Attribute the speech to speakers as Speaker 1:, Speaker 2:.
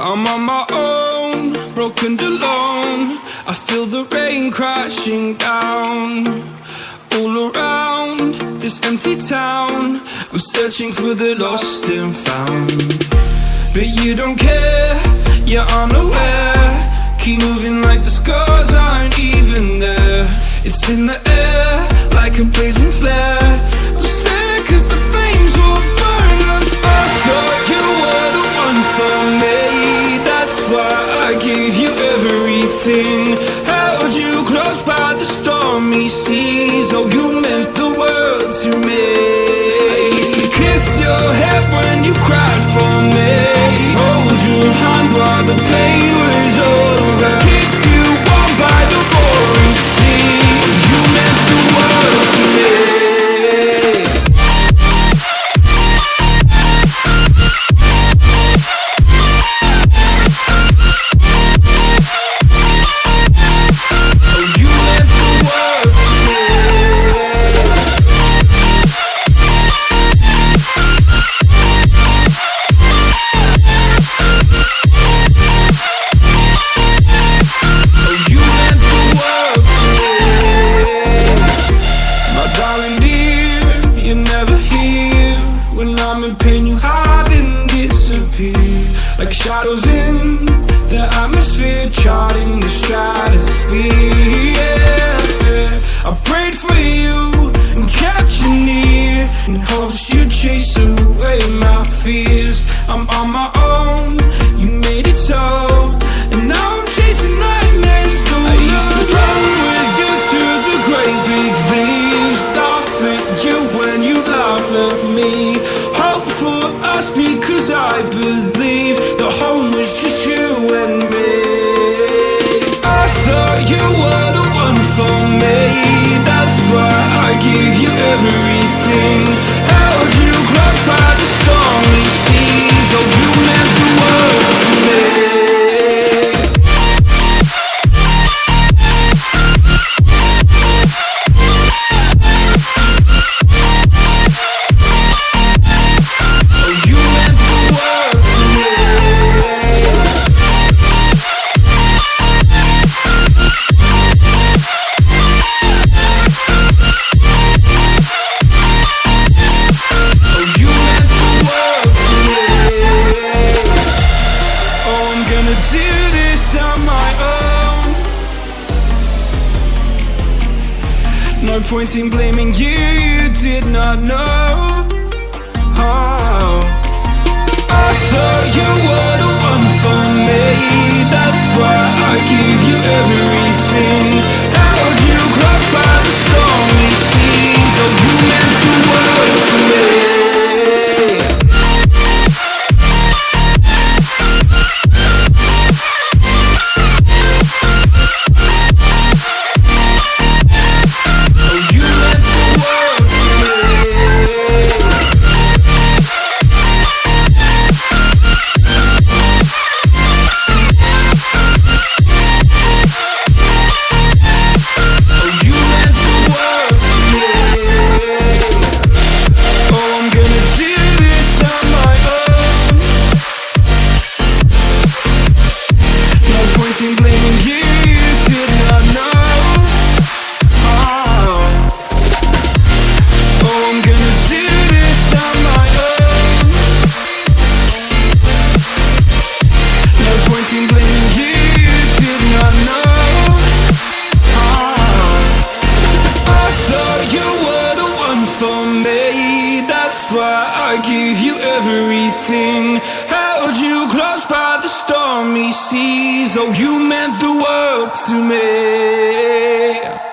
Speaker 1: I'm on my own, broken and alone. I feel the rain crashing down all around this empty town. I'm searching for the lost and found, but you don't care, you're unaware. Keep moving like the scars aren't even there. It's in the air like a blazing flare. Don't stare, cause the flames will burn us. I thought you were the one for me, that's why I gave you everything. Held you close by the stormy seas. Oh, you meant the world to me. I used to kiss your head when you cried for me, hold your hand while the pain was over, keep you warm by the roaring sea. You meant the world to me. Like shadows in the atmosphere, charting the stratosphere. Yeah. I prayed for you and kept you near, in hopes you'd chase away my fears. I'm on my own, you made it so, and now I'm chasing nightmares too. I used to run with you through the great big leaves, laugh at you when you laugh at me. Hope for us because I believe the home was just you and me. I thought you were the one for me, that's why I gave you everything. Held you close by the stormy seas. Oh, you meant the world to me. No point in blaming you, you did not know. Oh. I thought you were the one for me, that's why I gave you everything. Held you close by the stormy seas. Oh, you meant the world to me. That's why I gave you everything. Held you close by the stormy seas. Oh, you meant the world to me.